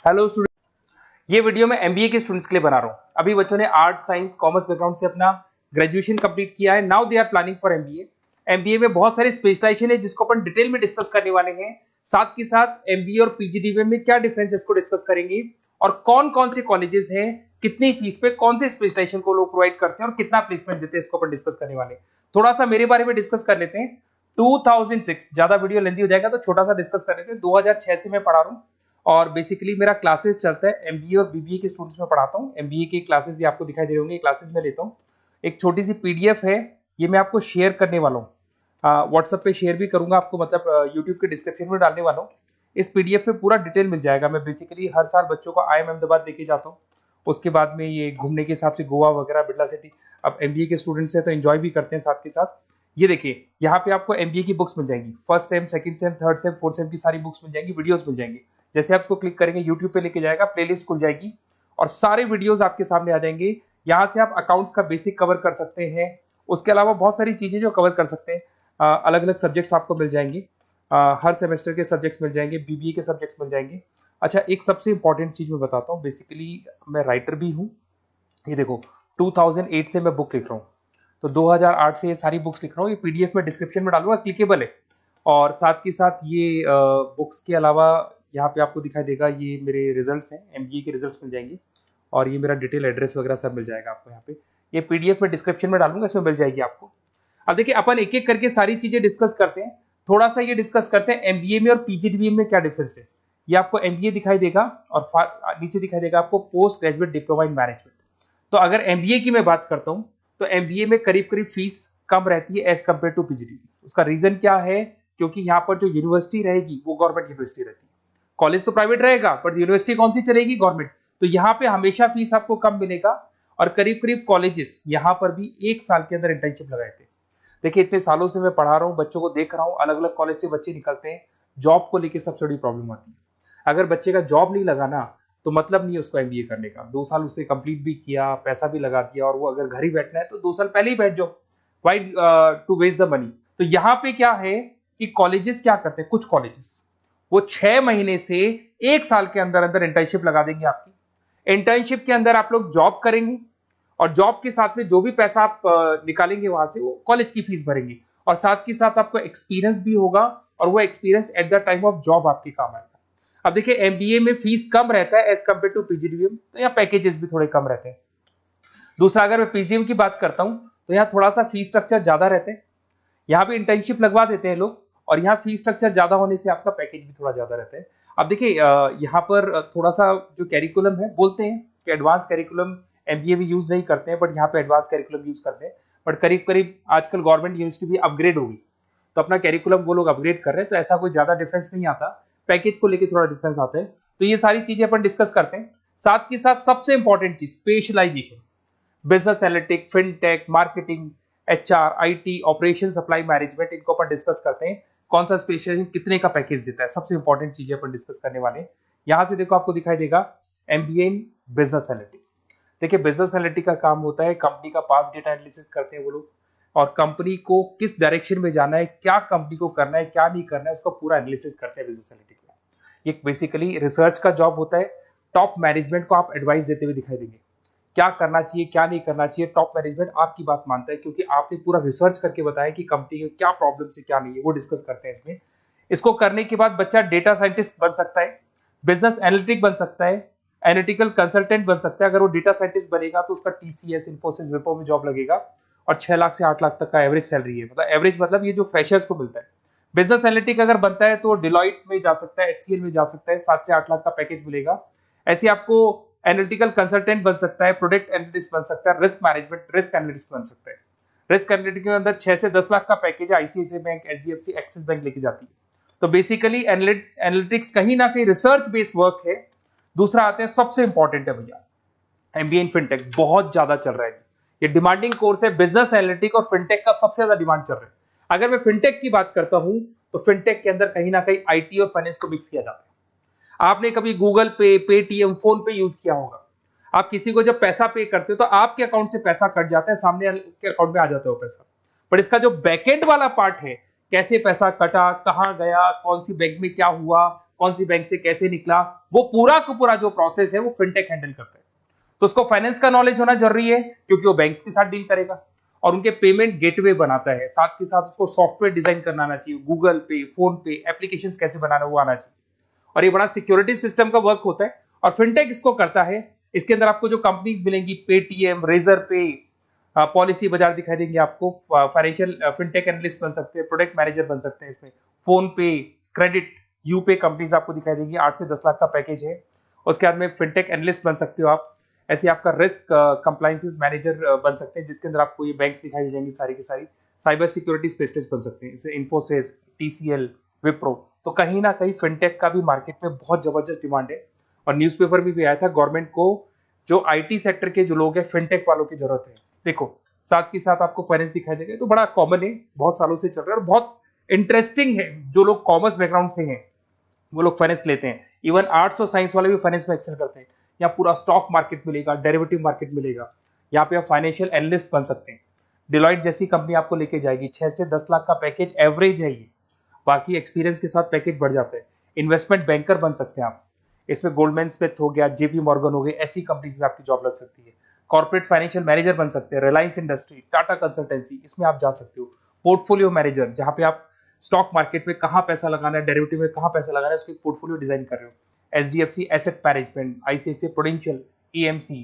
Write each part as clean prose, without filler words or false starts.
Hello student, ये video मैं MBA के स्टूडेंट्स के लिए बना रहा हूँ। अभी बच्चों ने आर्ट साइंस कॉमर्स बैकग्राउंड से अपना ग्रेजुएशन कंप्लीट किया है। Now they are planning for MBA. MBA में बहुत सारे स्पेशलाइजेशन है जिसको अपन डिटेल में डिस्कस करने वाले हैं। साथ के साथ एमबीए और पीजीडीबीएम में क्या डिफरेंस है इसको डिस्कस करेंगे और कौन कौन से कॉलेजेस हैं, कितनी फीस पे कौन से स्पेशलाइजेशन को लोग प्रोवाइड करते हैं और कितना प्लेसमेंट देते हैं, इसको अपन डिस्कस करने वाले हैं। थोड़ा सा मेरे बारे में डिस्कस कर लेते हैं। 2006, ज्यादा वीडियो लेंथी हो जाएगा तो छोटा सा डिस्कस कर लेते हैं। 2006 से मैं पढ़ा रहा हूँ और बेसिकली मेरा क्लासेस चलता है। एमबीए और बीबीए के स्टूडेंट्स में पढ़ाता हूँ। एमबीए के क्लासेस ये आपको दिखाई दे रहे होंगे, क्लासेस में लेता हूँ। एक छोटी सी पीडीएफ है, ये मैं आपको शेयर करने वाला हूँ। व्हाट्सएप पे शेयर भी करूंगा आपको, मतलब यूट्यूब के डिस्क्रिप्शन में डालने वाला हूँ। इस पीडीएफ पे पूरा डिटेल मिल जाएगा। मैं बेसिकली हर साल बच्चों को IIM अहमदाबाद लेके जाता हूँ। उसके बाद में ये घूमने के हिसाब से गोवा वगैरह, बिरला सिटी। अब एमबीए के स्टूडेंट्स हैं तो एंजॉय भी करते हैं साथ के साथ। ये देखिए, यहाँ पे आपको एमबीए की बुक्स मिल जाएंगी। First sem, second same, third same, fourth same की सारी बुक्स मिल जाएंगी, वीडियोस मिल जाएंगी। जैसे आप इसको क्लिक करेंगे यूट्यूब पे लेके जाएगा, प्लेलिस्ट खुल जाएगी और सारे वीडियोस आपके सामने आ जाएंगे। यहाँ से आप अकाउंट्स का बेसिक कवर कर सकते हैं। उसके अलावा बहुत सारी चीजें जो कवर कर सकते हैं। अलग अलग सब्जेक्ट्स आपको मिल जाएंगे। हर सेमेस्टर के सब्जेक्ट्स मिल जाएंगे, बीबीए के सब्जेक्ट्स मिल जाएंगे। अच्छा, एक सबसे इंपॉर्टेंट चीज मैं बताता हूँ। बेसिकली मैं राइटर भी हूँ। ये देखो, 2008 से मैं बुक लिख रहा हूँ, तो 2008 से ये सारी बुक्स लिख रहा हूँ। ये पीडीएफ में डिस्क्रिप्शन में डालूंगा, क्लिकेबल है। और साथ के साथ ये बुक्स के अलावा यहाँ पे आपको दिखाई देगा, ये मेरे रिजल्ट्स हैं, एमबीए के रिजल्ट्स मिल जाएंगे। और ये मेरा डिटेल एड्रेस वगैरह सब मिल जाएगा आपको यहाँ पे। ये पीडीएफ में डिस्क्रिप्शन में डालूंगा, इसमें मिल जाएगी आपको। अब देखिए, अपन एक एक करके सारी चीजें डिस्कस करते हैं। थोड़ा सा ये डिस्कस करते हैं एमबीए में और पीजीडीबीएम में क्या डिफरेंस है। ये आपको एमबीए दिखाई देगा और नीचे दिखाई देगा आपको post graduate diploma in management. तो अगर एमबीए की मैं बात करता हूं तो एमबीए में करीब करीब फीस कम रहती है एज कंपेयर टू पीजीडीबी। उसका रीजन क्या है? क्योंकि यहाँ पर जो यूनिवर्सिटी रहेगी वो गवर्नमेंट यूनिवर्सिटी रहती है। कॉलेज तो प्राइवेट रहेगा पर यूनिवर्सिटी कौन सी चलेगी? गवर्नमेंट। तो यहाँ पे हमेशा फीस आपको कम मिलेगा। और करीब करीब कॉलेजेस यहाँ पर भी 1 साल के अंदर इंटर्नशिप लगाए थे। देखिए, इतने सालों से मैं पढ़ा रहा हूँ, बच्चों को देख रहा हूँ, अलग अलग कॉलेज से बच्चे निकलते हैं। जॉब को लेकर सबसे बड़ी प्रॉब्लम आती है। अगर बच्चे का जॉब नहीं लगा ना, तो मतलब नहीं है उसको एमबीए करने का। 2 साल उसने कंप्लीट भी किया, पैसा भी लगा दिया, और वो अगर घर ही बैठना है तो 2 साल पहले ही बैठ जाओ। Why to waste the money. तो यहाँ पे क्या है कि कॉलेजेस क्या करते हैं, कुछ कॉलेजेस वो 6 महीने से 1 साल के अंदर अंदर इंटर्नशिप लगा देंगे आपकी। इंटर्नशिप के अंदर आप लोग जॉब करेंगे और जॉब के साथ में जो भी पैसा आप निकालेंगे वहां से, वो कॉलेज की फीस भरेंगे। और साथ के साथ आपको एक्सपीरियंस भी होगा और वो experience at the time of job आपके काम आएगा। अब देखिए, एमबीए में फीस कम रहता है एज कंपेयर टू पीजीडीबीएम, तो यहाँ पैकेजेस भी थोड़े कम रहते हैं। दूसरा, अगर मैं पीजीडीबीएम की बात करता हूं तो यहाँ थोड़ा सा फीस स्ट्रक्चर ज्यादा रहते हैं। यहाँ पे इंटर्नशिप लगवा देते हैं लोग, और यहाँ फीस स्ट्रक्चर ज्यादा होने से आपका पैकेज भी थोड़ा ज्यादा रहता है। अब देखिए, यहाँ पर थोड़ा सा जो कैरिकुलम है, बोलते हैं कि एडवांस कैरिकुलम एमबीए भी यूज नहीं करते हैं, बट यहाँ पे एडवांस कैरिकुलम यूज करते हैं। बट करीब करीब आजकल गवर्नमेंट यूनिवर्सिटी भी अपग्रेड होगी, तो अपना कैरिकुलम वो लोग अपग्रेड कर रहे हैं, तो ऐसा कोई ज्यादा डिफरेंस नहीं आता। पैकेज को लेके थोड़ा डिफरेंस आता है। तो ये सारी चीजें अपन डिस्कस करते हैं। साथ के साथ सबसे इंपॉर्टेंट चीज, specialization. Business analytic, fintech, marketing, HR, IT, operation, supply management, इनको अपन डिस्कस करते हैं। कौन सा स्पेशलाइजेशन कितने का पैकेज देता है, सबसे इंपॉर्टेंट चीजें अपन डिस्कस करने वाले हैं। यहां से देखो, आपको दिखाई देगा एमबीए इन बिजनेस एनालिटिक। देखिए, बिजनेस एनालिटिक का काम होता है, कंपनी का पास डेटा एनालिसिस करते हैं वो लोग, और कंपनी को किस डायरेक्शन में जाना है, क्या कंपनी को करना है, क्या नहीं करना है, उसका पूरा एनालिसिस करते हैं बिजनेस एनालिटिक में। ये बेसिकली रिसर्च का जॉब होता है। टॉप मैनेजमेंट को आप एडवाइस देते हुए दिखाई देंगे, क्या करना चाहिए, क्या नहीं करना चाहिए। टॉप मैनेजमेंट आपकी बात मानता है, क्योंकि आपने पूरा रिसर्च करके बताया कि कंपनी के क्या प्रॉब्लम है, क्या नहीं है, वो डिस्कस करते हैं इसमें। इसको करने के बाद बच्चा डेटा साइंटिस्ट बन सकता है, बिजनेस एनालिटिक बन सकता है, एनालिटिकल कंसल्टेंट बन सकता है। अगर वो डेटा साइंटिस्ट बनेगा तो उसका टीसीएस, इन्फोसिस, विप्रो में जॉब लगेगा, और 6 लाख से 8 लाख तक का एवरेज सैलरी है। मतलब एवरेज मतलब ये जो फ्रेशर्स को मिलता है। बिजनेस एनालिटिक अगर बनता है तो डिलॉइट में जा सकता है, एचसीएल में जा सकता है, 7 से 8 लाख का पैकेज मिलेगा। ऐसे आपको एनालिटिकल कंसल्टेंट बन सकता है, प्रोडक्ट एनालिस्ट बन सकता है, रिस्क मैनेजमेंट, रिस्क एनालिस्ट बन सकता है। रिस्क एनालिटिक के अंदर 6 से 10 लाख का पैकेज है, ICICI bank, HDFC, axis bank लेके जाती है। तो बेसिकली एनालिटिक्स कहीं ना कहीं रिसर्च बेस्ड वर्क है। दूसरा आते हैं, सबसे इंपॉर्टेंट है भैया, एमबीए इन फिनटेक बहुत ज्यादा चल रहा है। ये डिमांडिंग कोर्स है। बिजनेस एनालिटिक और फिनटेक का सबसे ज्यादा डिमांड चल रहा है। अगर मैं फिनटेक की बात करता हूं तो फिनटेक के अंदर कहीं ना कहीं आईटी और फाइनेंस को मिक्स किया जाता है। आपने कभी गूगल पे, पेटीएम, फोन पे यूज किया होगा। आप किसी को जब पैसा पे करते हो तो आपके अकाउंट से पैसा कट जाता है, सामने के अकाउंट में आ जाता है वो पैसा। पर इसका जो बैकएंड वाला पार्ट है, कैसे पैसा कटा, कहां गया, कौन सी बैंक में क्या हुआ, कौन सी बैंक से कैसे निकला, वो पूरा का पूरा जो प्रोसेस है वो फिनटेक हैंडल करता है। तो उसको फाइनेंस का नॉलेज होना जरूरी है क्योंकि वो बैंक्स के साथ डील करेगा और उनके पेमेंट गेटवे बनाता है। साथ के साथ उसको सॉफ्टवेयर डिजाइन करना आना चाहिए, गूगल पे, फोन पे, एप्लीकेशन कैसे बनाना वो आना चाहिए। और ये बड़ा सिक्योरिटी सिस्टम का वर्क होता है और फिनटेक इसको करता है। इसके अंदर आपको जो कंपनीज मिलेंगी, पेटीएम, रेजर पे, पॉलिसी बाजार दिखाई देंगे आपको। फाइनेंशियल फिनटेक एनालिस्ट बन सकते हैं, प्रोडक्ट मैनेजर बन सकते हैं इसमें। फोन पे, क्रेडिट, यूपे कंपनीज आपको दिखाई देंगी। 8 से 10 लाख का पैकेज है। उसके बाद में फिनटेक एनालिस्ट बन सकते हो आप। ऐसे आपका रिस्क कंप्लायंसेस मैनेजर बन सकते हैं, जिसके अंदर आपको ये बैंक्स दिखाई जाएंगी सारी की सारी। साइबर सिक्योरिटी स्पेशलिस्ट बन सकते हैं, जैसे इन्फोसिस, टीसीएल, विप्रो। तो कहीं ना कहीं फिनटेक का भी मार्केट में बहुत जबरदस्त डिमांड है और न्यूज़पेपर में भी आया था, गवर्नमेंट को जो आईटी सेक्टर के जो लोग हैं फिनटेक वालों की जरूरत है। देखो साथ के साथ आपको फाइनेंस दिखाई देगा, तो बड़ा कॉमन है, बहुत सालों से चल रहा है और बहुत इंटरेस्टिंग है। जो लोग कॉमर्स बैकग्राउंड से हैं वो लोग फाइनेंस लेते हैं। इवन आर्ट्स और साइंस वाले भी फाइनेंस में एक्सेल करते हैं। यहाँ पूरा स्टॉक मार्केट मिलेगा, डेरिवेटिव मार्केट मिलेगा। यहाँ पे आप फाइनेंशियल एनालिस्ट बन सकते हैं। डिलॉयट जैसी कंपनी आपको लेके जाएगी। 6 से 10 लाख का पैकेज एवरेज है ये, बाकी एक्सपीरियंस के साथ पैकेज बढ़ जाता है। इन्वेस्टमेंट बैंकर बन सकते हैं आप, इसमें गोल्डमैन स्मिथ हो गया, जेपी मॉर्गन हो गई, ऐसी कंपनीज में आपकी जॉब लग सकती है। कॉर्पोरेट फाइनेंशियल मैनेजर बन सकते हैं, रिलायंस इंडस्ट्री, टाटा कंसल्टेंसी, इसमें आप जा सकते हो। पोर्टफोलियो मैनेजर, जहां पे आप स्टॉक मार्केट में कहां पैसा लगाना है, डेरिवेटिव में कहां पैसा लगाना है, उसकी पोर्टफोलियो डिजाइन कर रहे हो। HDFC asset management, ICICI prudential, EMC,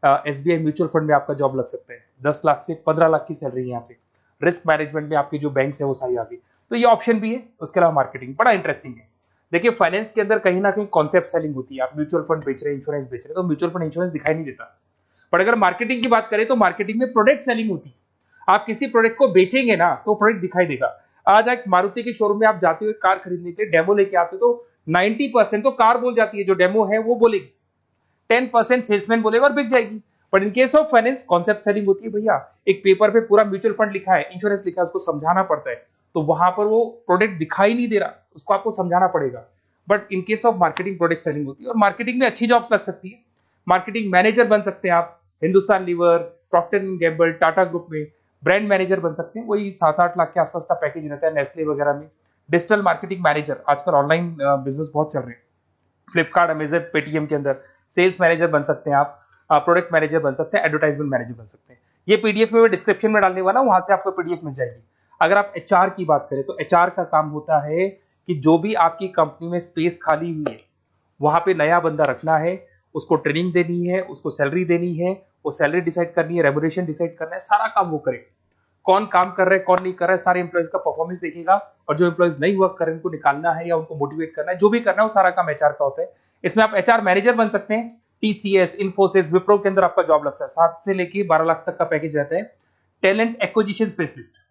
SBI mutual fund में आपका जॉब लग सकता है। 10 लाख से 15 लाख की सैलरी है यहाँ पे। रिस्क मैनेजमेंट में आपकी जो बैंक्स है वो सारी आ गई। तो ये ऑप्शन भी है। उसके अलावा मार्केटिंग बड़ा इंटरेस्टिंग है। देखिए फाइनेंस के अंदर कहीं ना कहीं कॉन्सेप्ट सेलिंग होती है। आप म्यूचुअल फंड बेच रहे हैं, इंश्योरेंस बेच रहे हैं, तो म्यूचुअल फंड इंश्योरेंस दिखाई नहीं देता। पर अगर मार्केटिंग की बात करें तो मार्केटिंग में प्रोडक्ट सेलिंग होती है। आप किसी प्रोडक्ट को बेचेंगे ना तो प्रोडक्ट दिखाई देगा। आज एक मारुति के शोरूम में आप जाते हुए कार खरीदने के लिए डेमो लेके आते हो तो 90% तो कार बोल जाती है, जो डेमो है वो बोलेगी, 10% सेल्समैन बोलेगा और बिक जाएगी। But in case of finance concept selling होती है भैया। एक पेपर पे पूरा म्यूचुअल फंड लिखा है, इंश्योरेंस लिखा है, उसको समझाना पड़ता है। तो वहां पर वो प्रोडक्ट दिखाई नहीं दे रहा, उसको आपको समझाना पड़ेगा। But in case of marketing product selling होती है और मार्केटिंग में अच्छी जॉब्स लग सकती है। मार्केटिंग मैनेजर बन सकते हैं आप, Hindustan Lever, Procter and Gamble, Tata group में ब्रांड मैनेजर बन सकते हैं। वही 7-8 लाख के आसपास का पैकेज रहता है, नेस्ले वगैरह में। डिजिटल मार्केटिंग मैनेजर, आजकल ऑनलाइन बिजनेस बहुत चल रहे हैं, फ्लिपकार्ट, अमेजन, पेटीएम के अंदर सेल्स मैनेजर बन सकते हैं आप, प्रोडक्ट मैनेजर बन सकते हैं, एडवर्टाइजमेंट मैनेजर बन सकते हैं। ये पीडीएफ में मैं डिस्क्रिप्शन में डालने वाला हूं, वहां से आपको पीडीएफ मिल जाएगी। अगर आप एचआर की बात करें तो एचआर का काम होता है कि जो भी आपकी कंपनी में स्पेस खाली हुई है वहां पे नया बंदा रखना है, उसको ट्रेनिंग देनी है, उसको सैलरी देनी है, वो सैलरी डिसाइड करनी है, रेम्युनरेशन डिसाइड करना है, सारा काम वो करे। कौन काम कर रहा है, कौन नहीं कर रहा है, सारे एम्प्लॉइज का परफॉर्मेंस देखेगा और जो एम्प्लॉइज नहीं वर्क कर रहे हैं उनको निकालना है या उनको मोटिवेट करना है, जो भी करना है वो सारा काम एचआर का होता है। इसमें आप एचआर मैनेजर बन सकते हैं। टीसीएस, इन्फोसिस, विप्रो के अंदर आपका जॉब लगता है। 7 से लेके 12 लाख तक का पैकेज रहता है। टैलेंट एक्विजिशन स्पेशलिस्ट,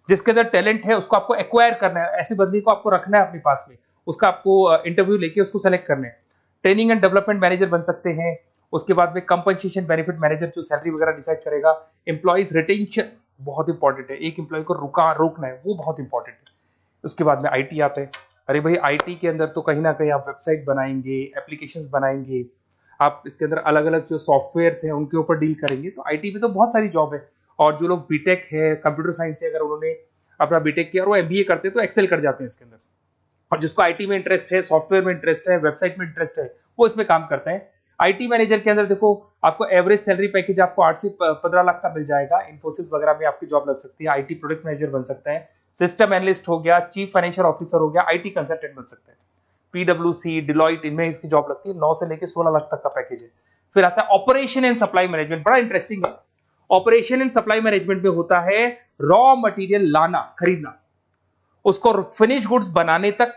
जिसके अंदर टैलेंट है उसको आपको एक्वायर करना है, ऐसे बंदे को आपको रखना है अपने पास में, उसका आपको इंटरव्यू लेके उसको सेलेक्ट करना है। ट्रेनिंग एंड डेवलपमेंट मैनेजर बन सकते हैं। उसके बाद में कंपनसेशन बेनिफिट मैनेजर, जो सैलरी वगैरह डिसाइड करेगा। एम्प्लॉइज रिटेंशन बहुत इंपॉर्टेंट है, एक एम्प्लॉय को रोकना है, वो बहुत इंपॉर्टेंट है। उसके बाद में आईटी आता है। अरे भाई आईटी के अंदर तो कहीं ना कहीं आप वेबसाइट बनाएंगे, एप्लीकेशंस बनाएंगे, आप इसके अंदर अलग अलग जो सॉफ्टवेयर्स हैं उनके ऊपर डील करेंगे। तो आईटी में तो बहुत सारी जॉब है। और जो लोग बीटेक है, कंप्यूटर साइंस से अगर उन्होंने अपना बीटेक किया और वो एमबीए करते हैं तो एक्सेल कर जाते हैं इसके अंदर। और जिसको आईटी में इंटरेस्ट है, सॉफ्टवेयर में इंटरेस्ट है, वेबसाइट में इंटरेस्ट है, वो इसमें काम करता है। आईटी मैनेजर के अंदर देखो आपको एवरेज सैलरी पैकेज आपको 8 से 15 लाख का मिल जाएगा। इन्फोसिस वगैरह में आपकी जॉब लग सकती है। आईटी प्रोडक्ट मैनेजर बन सकता है, सिस्टम एनालिस्ट हो गया, चीफ फाइनेंशियल ऑफिसर हो गया, आईटी कंसल्टेंट बन सकता है। पीडब्ल्यूसी, डिलॉयट, इनमें इसकी जॉब लगती है। 9 से लेकर 16 लाख तक का पैकेज है। फिर आता है ऑपरेशन एंड सप्लाई मैनेजमेंट, बड़ा इंटरेस्टिंग है। ऑपरेशन एंड सप्लाई मैनेजमेंट में होता है रॉ मटेरियल लाना, खरीदना, उसको फिनिश गुड्स बनाने तक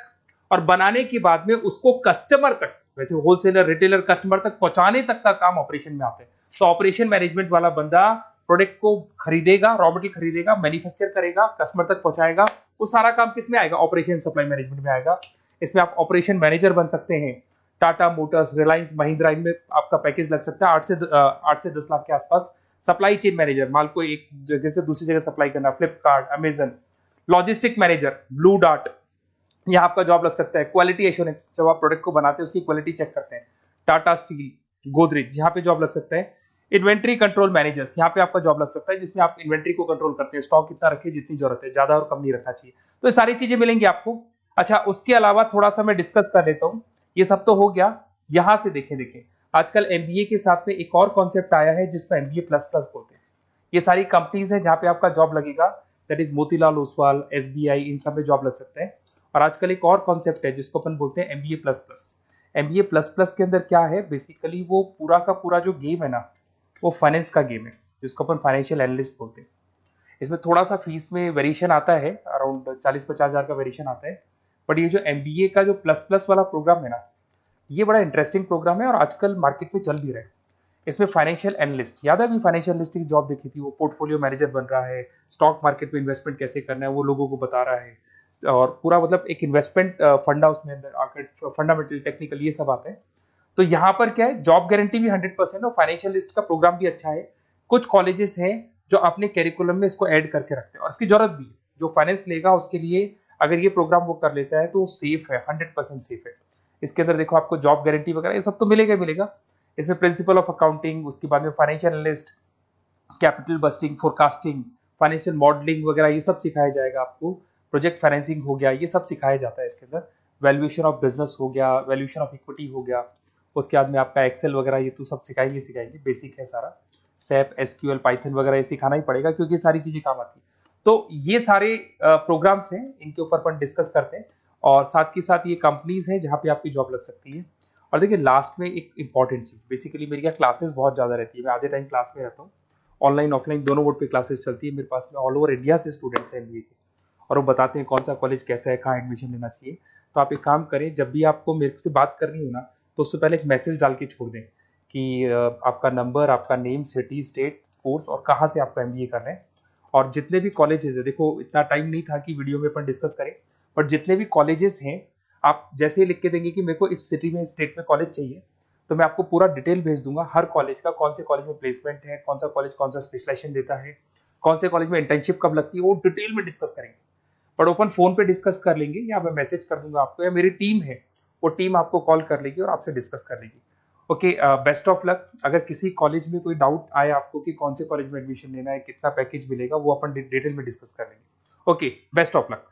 और बनाने के बाद में उसको कस्टमर तक, वैसे होलसेलर, रिटेलर, कस्टमर तक पहुंचाने तक का काम ऑपरेशन में आता है। तो ऑपरेशन मैनेजमेंट वाला बंदा प्रोडक्ट को खरीदेगा, रॉ मटेरियल खरीदेगा, मैन्युफैक्चर करेगा, कस्टमर तक पहुंचाएगा, वो सारा काम किस में आएगा? ऑपरेशन सप्लाई मैनेजमेंट में आएगा। इसमें आप ऑपरेशन मैनेजर बन सकते हैं। टाटा मोटर्स, रिलायंस, महिंद्रा, इनमें आपका पैकेज लग सकता है 8 से 10 लाख के आसपास। सप्लाई चेन मैनेजर, माल को एक जगह से दूसरी जगह सप्लाई करना, Flipkart, Amazon. Logistic manager, blue dart, यहाँ आपका जॉब लग सकता है। क्वालिटी एश्योरेंस, जब आप प्रोडक्ट को बनाते हैं उसकी क्वालिटी चेक करते हैं। टाटा स्टील, गोदरेज, यहाँ पे जॉब लग सकता है। इन्वेंट्री कंट्रोल मैनेजर्स, यहाँ पे आपका जॉब लग सकता है, जिसमें आप इन्वेंट्री को कंट्रोल करते हैं, स्टॉक कितना रखे, जितनी जरूरत है, ज्यादा और कम नहीं रखना चाहिए। तो ये सारी चीजें मिलेंगी आपको। अच्छा, उसके अलावा थोड़ा सा मैं डिस्कस कर लेता हूँ। ये सब तो हो गया। यहां से देखें आजकल एमबीए के साथ में एक और कॉन्सेप्ट आया है जिसको एमबीए प्लस प्लस बोलते हैं। ये सारी कंपनीज हैं जहां पे आपका जॉब लगेगा, that is Motilal Oswal, SBI, इन सब में जॉब लग सकते हैं। और आजकल एक और कॉन्सेप्ट है जिसको अपन बोलते हैं MBA plus plus. MBA plus plus के अंदर क्या है, बेसिकली वो पूरा का पूरा जो गेम है ना, वो फाइनेंस का गेम है, जिसको अपन फाइनेंशियल एनालिस्ट बोलते हैं। इसमें थोड़ा सा फीस में वेरिएशन आता है, अराउंड 40-50 हज़ार का वेरिएशन आता है। बट ये जो एमबीए का जो प्लस प्लस वाला प्रोग्राम है ना, ये बड़ा इंटरेस्टिंग प्रोग्राम है और आजकल मार्केट में चल भी रहा है। इसमें फाइनेंशियल एनालिस्ट, याद है अभी फाइनेंशियल एनालिस्ट की जॉब देखी थी, वो पोर्टफोलियो मैनेजर बन रहा है, स्टॉक मार्केट में इन्वेस्टमेंट कैसे करना है वो लोगों को बता रहा है, और पूरा मतलब एक इन्वेस्टमेंट फंडा उसमें अंदर आकर फंडामेंटल टेक्निकल ये सब आते हैं। तो यहाँ पर क्या है, जॉब गारंटी भी 100% और फाइनेंशियल लिस्ट का प्रोग्राम भी अच्छा है। कुछ कॉलेजेस हैं जो अपने कैरिकुलम में इसको ऐड करके रखते हैं और इसकी जरूरत भी है। जो फाइनेंस लेगा उसके लिए अगर ये प्रोग्राम वो कर लेता है तो सेफ है, 100% सेफ है। इसके अंदर देखो आपको जॉब गारंटी वगैरह ये सब तो मिलेगा मिलेगा। इसमें प्रिंसिपल ऑफ अकाउंटिंग, उसके बाद में financial analyst, capital budgeting, forecasting, financial modelling वगैरह ये सब सिखाया जाएगा आपको। प्रोजेक्ट फाइनेंसिंग हो गया, ये सब सिखाया जाता है इसके अंदर। वैल्यूएशन ऑफ बिजनेस हो गया, वैल्यूएशन ऑफ इक्विटी हो गया, उसके बाद में आपका एक्सेल वगैरह ये तो सब सिखाएंगे, बेसिक है सारा। सैप, एसक्यूएल, पाइथन वगैरह ये सिखाना ही पड़ेगा क्योंकि सारी चीजें काम आती है। तो ये सारे प्रोग्राम्स हैं, इनके ऊपर अपन डिस्कस करते हैं। और साथ के साथ ये कंपनीज हैं जहाँ पे आपकी जॉब लग सकती है। और देखिए लास्ट में एक इंपॉर्टेंट चीज, बेसिकली मेरी क्या क्लासेस बहुत ज्यादा रहती है, मैं आधे टाइम क्लास में रहता हूँ। ऑनलाइन ऑफलाइन दोनों मोड पे क्लासेस चलती है मेरे पास में। ऑल ओवर इंडिया से स्टूडेंट्स हैं एमबीए के, और वो बताते हैं कौन सा कॉलेज कैसा है, कहाँ एडमिशन लेना चाहिए। तो आप एक काम करें, जब भी आपको मेरे से बात करनी हो ना, तो उससे पहले एक मैसेज डाल के छोड़ दें कि आपका नंबर, आपका नेम, सिटी, स्टेट, कोर्स और कहाँ से आपका एमबीए कर रहे हैं। और जितने भी कॉलेजेस है, देखो इतना टाइम नहीं था कि वीडियो में अपन डिस्कस करें, बट जितने भी कॉलेजेस हैं आप जैसे ही लिख के देंगे कि मेरे को इस सिटी में, इस स्टेट में कॉलेज चाहिए, तो मैं आपको पूरा डिटेल भेज दूंगा हर कॉलेज का, कौन से कॉलेज में प्लेसमेंट है, कौन सा कॉलेज कौन सा स्पेशलाइजेशन देता है, कौन से कॉलेज में इंटर्नशिप कब लगती है, वो डिटेल में डिस्कस करेंगे। पर ओपन फोन पे डिस्कस कर लेंगे, या मैं मैसेज कर दूंगा आपको, या मेरी टीम है वो टीम आपको कॉल कर लेगी और आपसे डिस्कस कर लेगी। Okay, best of luck. अगर किसी कॉलेज में कोई डाउट आए आपको कि कौन से कॉलेज में एडमिशन लेना है, कितना पैकेज मिलेगा, वो अपन डिटेल में डिस्कस कर लेंगे। Okay, best of luck.